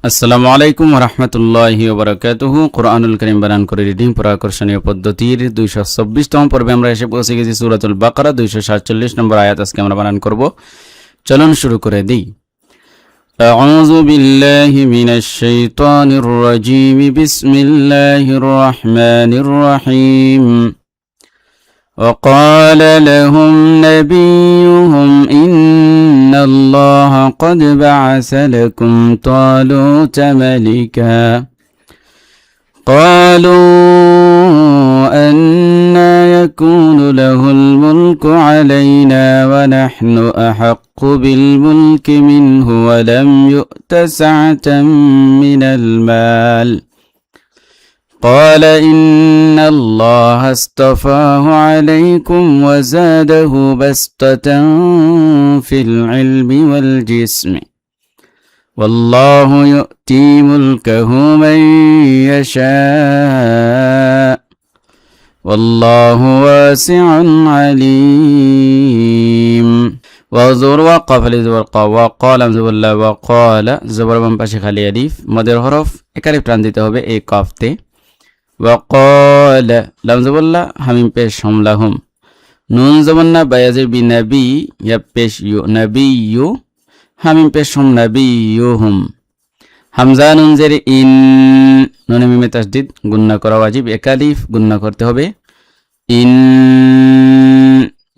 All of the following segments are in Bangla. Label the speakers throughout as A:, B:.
A: আসসালামু আলাইকুম রহমতুল্লাহি ওবরাকাতুহু। কোরআনুল কারীম বানান করে রিডিং পড়া আকর্ষণীয় পদ্ধতির 226তম পর্বে আমরা এসে পৌঁছে গেছি সূরাতুল বাকারা 247 নম্বর আয়াত আজকে আমরা বানান করব। চলুন শুরু করে দিই। আউযু বিল্লাহি মিনাশ শাইতানির রাজীম। বিসমিল্লাহির রহমানির রহিম। وقال لهم نبيهم إن الله قد بعث لكم طالوت ملكا قالوا أنى يكون له الملك علينا ونحن أحق بالملك منه ولم يؤت سعة من المال قال إن الله اصطفاه عليكم وزاده بسطة في العلم والجسم والله يؤتي ملكه من يشاء والله واسع عليم وزور وقف لزبر وقال زبر الله وقال زبر من পাশে খালি আলিফ মদের হরফ একালিফ টান দিতে হবে এই কাফতে। وقال لام زبلا همين پیش هم لهم نون زبنا بيازر بنبي يا پیش يو نبي يو همين پیش هم نبيهم হামজা নুন জের ইন নুনে মিমে তাসদিদ গুন্না করা ওয়াজিব একালিফ গুন্না করতে হবে। ইন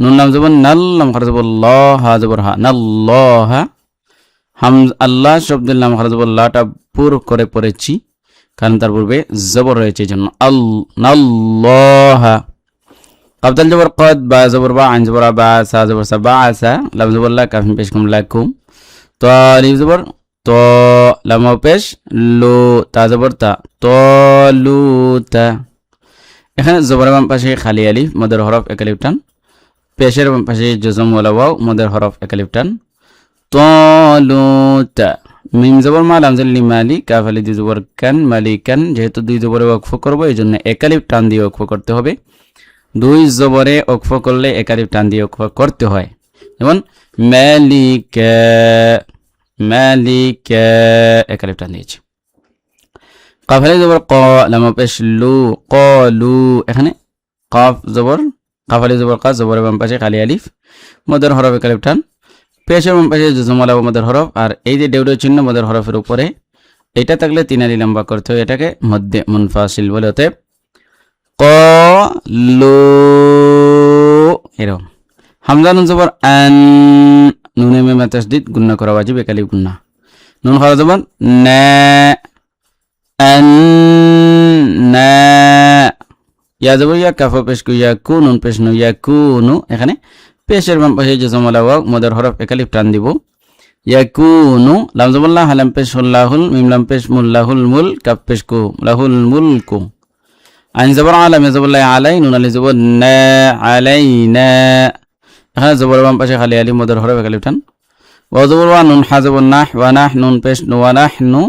A: নুন লাম জবর নাল লাম খারা জবর ল হা জবর হা নাল্লাহ হাম আল্লাহ শব্দের লাম খারা জবর লাটা পুর করে পড়েছি কারণ তার পূর্বে জবর রয়েছে এই জন্য আল্লাহ। কাবতাল জবর কদ বা জবর বা আইন জবর বা সা জবর সা বা আসা লাম জবর লা কাফিন পেশ কুম লাকুম তো আলিফ জবর তো লাম পেশ লো তা জবর তা তলুতা। এখানে জবর বাম পাশে খালি আলিফ মদের হরফ এক আলিফ টান, পেশের বাম পাশে জজম ওয়ালা ওয়াও মদের হরফ এক আলিফ টান। তলুতা মিম জবর মা লাম জালি মালি কাফ আলি দুই জবর কান মালিকান, যেহেতু দুই জবরে ওয়াকফ করব এই জন্য একালিফ টান দিয়ে ওয়াকফ করতে হবে। দুই জবরে ওয়াকফ করলে একালিফ টান দিয়ে ওয়াকফ করতে হয়, যেমন মালিকা মালিকা একালিফ টান দিয়েছি। কাফ আলি জবর ক লাম পেশ লু কলু, এখানে কাফ জবর কাফ আলি জবর কা জবরের বাম পাশে খালি আলিফ মদের হরফ একালিফ টান, পেশের বাম পাশে জজমালা মদের হরফ, আর এই যে দেউড়ের চিহ্ন মদের হরফের উপরে এটা থাকলে তিন আলি লম্বা করতে হয়, এটাকে মধ্যে মুনফাসিল বলে। অতএব কলু এরকম। হামজা নুন জবর আন নুনে মিমে তাসদিদ গুন্না করা ওয়াজিব একালিফ গুন্না। নুন খারা জবর না আন না ইয়া জবর ইয়া কাফ পেশ কু ইয়া কু নুন পেশ নু ইয়া কুনু, এখানে পেশের বাম পাশে জজমালা ওয়াও মদের হরফ একালিফ টান দিব। ইয়াকুনু লাম জবর লা হালাম পেশ লাহুল মিম লাম পেশ মুল্লাহুল মুল কাফ পেশ কু লাহুল মুলকু। আইন জবর আলাম জবর লা আলাই নুন আলি জবর না আলাইনা, এখানে জবর বাম পাশে খালি আলিফ মদের হরফ একালিফ টান। ওয়া জবর ওয়া নুন হা জবর নাহ ওয়া নাহ নুন পেশ নু ওয়া নাহনু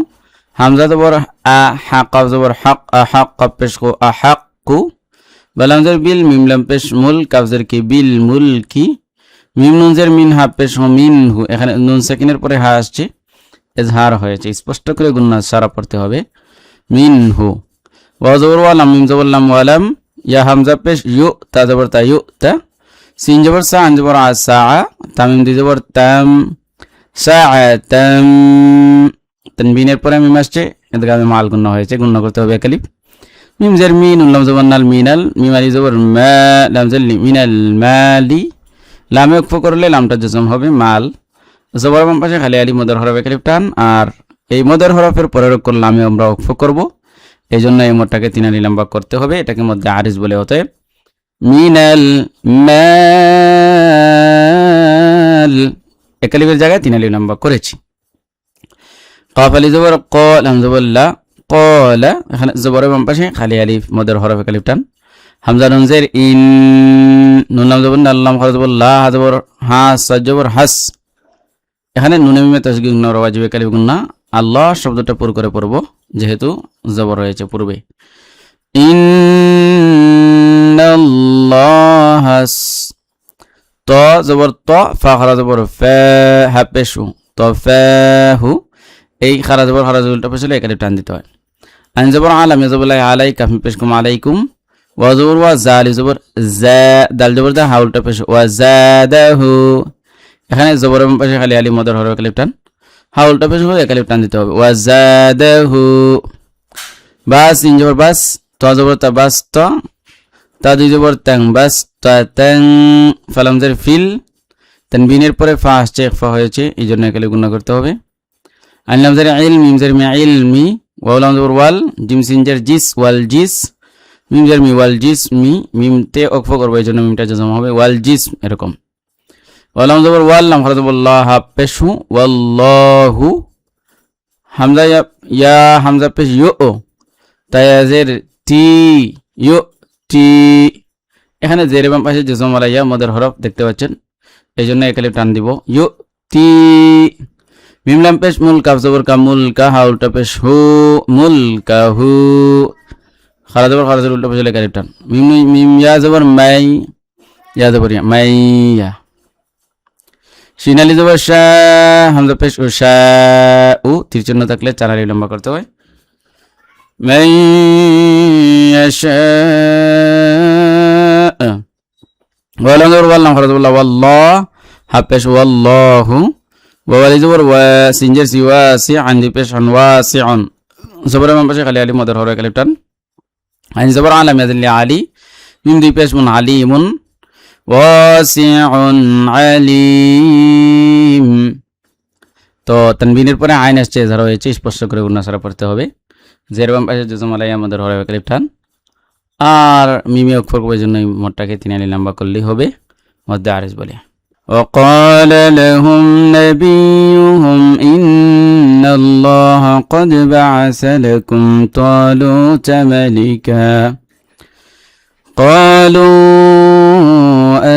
A: হামজা জবর আ হা কাফ জবর হক আ হক কাফ পেশ কু আ হাক্কু বালাম জের বিল মিম লাম পেশ মুল কাফ জের কি বিল মুলকি মিম নুন জের মিন হা পেশ মিনহু, এখানে নুন সাকিনের পরে হা আসছে ইজহার হয়েছে, স্পষ্ট করে গুন্না সারা পড়তে হবে মিনহু। ওয়া জবর ওয়া লাম মিম জবর লাম ওয়া লাম ইয়া হামজা পেশ ইউ তা জবর তা ইউ তা সিন জবর সা আন জবর আ সা তামিম দি জবর তাম সাআতাম তানবিনের পরে মিম আসছে ইদগামে মাল গুন্না হয়েছে, গুন্না করতে হবে একালিফ। মিম জের মিন লাম জবর নাল মিনাল মিম আলি জবর মা লাম জের মিনাল মালি লামে ওয়াকফ করলে লামটা জজম হবে মাল। জবর বাম পাশে খালি আলিফ মদের হরফ একালিফ টান, আর এই মদের হরফের পরের অক্ষর লামে আমরা ওয়াকফ করব, এই জন্য এই মোটটাকে তিন আলি লম্বা করতে হবে, এটাকে মধ্যে আরিজ বলে। অতএব মিনাল মাল একালিফের জায়গায় তিন আলি লম্বা করেছি। কাফ আলি জবর ক লাম জবর লা কলা, এখানে জবরের বাম পাশে খালি আলিফ মদের হরফ একালিফ টান। হামজা নুন জের ইন নুন লাম জবর আল্লাম খারা জবর লা হা জবর হা সা জবর হাস, এখানে নুনে মিমে তাসগীর গুন্না ওয়াজিব একালিফ গুন্না। আল্লাহ শব্দটা পুর করে পড়ব যেহেতু জবর রয়েছে পূর্বে। ইন্নাল্লাহ ত জবর ত ফা খারা জবর ফা হা পেশু তো ফাহু, এই খারা জবর খারা উল্টা পেশ হলে একালিফ টান দিতে হয়। আইন জবর আলাম জবর আলাই কাফি পেশ কুম আলাইকুম ওয়া জবর ওয়া জালি জবর জা দাল জবর দা হা উল্টা পেশ ওয়া জাদাহু এখানে জবর এবং পাশে খালি আলি মদর হরফ একালিফ টান হা উল্টা পেশ হলে একালিফ টান দিতে হবে ওয়া জাদাহু বাস ইন জবর বাস ত জবর তা বাস তা দুই জবর তাং বাস তা তাং ফালামজের ফিল তানবিনের পরে ফা আসছে ইখফা হয়েছে এই জন্য একালিফ গুণা করতে হবে। আনলামজের ইল মিমজের মি ইলমি ওয়ালাম জবর ওয়াল জিম সিনজের জিস ওয়াল জিস মিমজের মি ওয়াল জিস মি মিমতে ওকফা করবো এই জন্য মিমটা জমা হবে ওয়াল জিস এরকম। ওয়ালাম জবর ওয়াল লাম খারা জবর লা হা পেশু ওয়াল্লাহু হামজা ইয়া হামজা পেশ you O তায়াজের T U T এখানে জের বাম পাশে যে জমা ইয়া মদের হরফ দেখতে পাচ্ছেন এই জন্য একালিফ টান দিব ইউ টি। মিম লাম পেশ মুল কাফ জবর কা মুল কা হা উল্টা পেশ হু মুল কা হু খারা জবর খারা উল্টা পেশ একালিফ টান। মিম মিম ইয়া জবর মাই ইয়া জবর ইয়া মাইয়া শিনালি জবর শা হামজা পেশ ও শা উ তীর চিহ্ন থাকলে চার আলিফ লম্বা করতে হয়। মান ইয়াশা ওয়ালাম জবর ওয়াল্লাম খারা জবর ওয়াল্লাহ হা পেশ ওয়াল্লাহু ওয়ালি জবর ওয়া সিনজের সিওয়া সি আনদি পেশ আন ওয়াসিউন জবর মান পাশে খালি আলি মদর হরফ একালিফ টান। আইন জবর আলাম ইয়াদিল আলি মিম দুই পেশ মুন আলিমুন ওয়াসিউন আলিম তো তানবিনের পরে আইন আসছে ধরা হয়েছে স্পষ্ট করে উন্নাসারা পড়তে হবে। জের বাম পাশে যে জমালাই আমাদের হরফ একালিফ টান আর মিমে অক্ষর করবার জন্য মোটটাকে তিন আলি লম্বা করলেই হবে মধ্যে আরেস বলে। وقال لهم نبيهم إن الله قد بعث لكم طالوت ملكا قالوا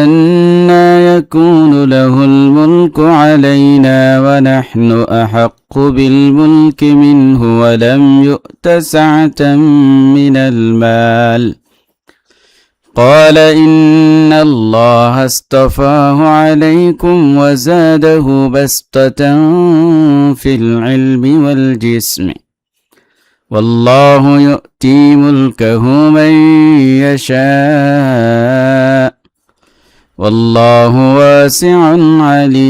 A: أنى يكون له الملك علينا ونحن أحق بالملك منه ولم يؤت سعة من المال قال إن الله اصطفاه عليكم وزاده بسطة في العلم والجسم والله يؤتي ملكه من يشاء والله واسع عليم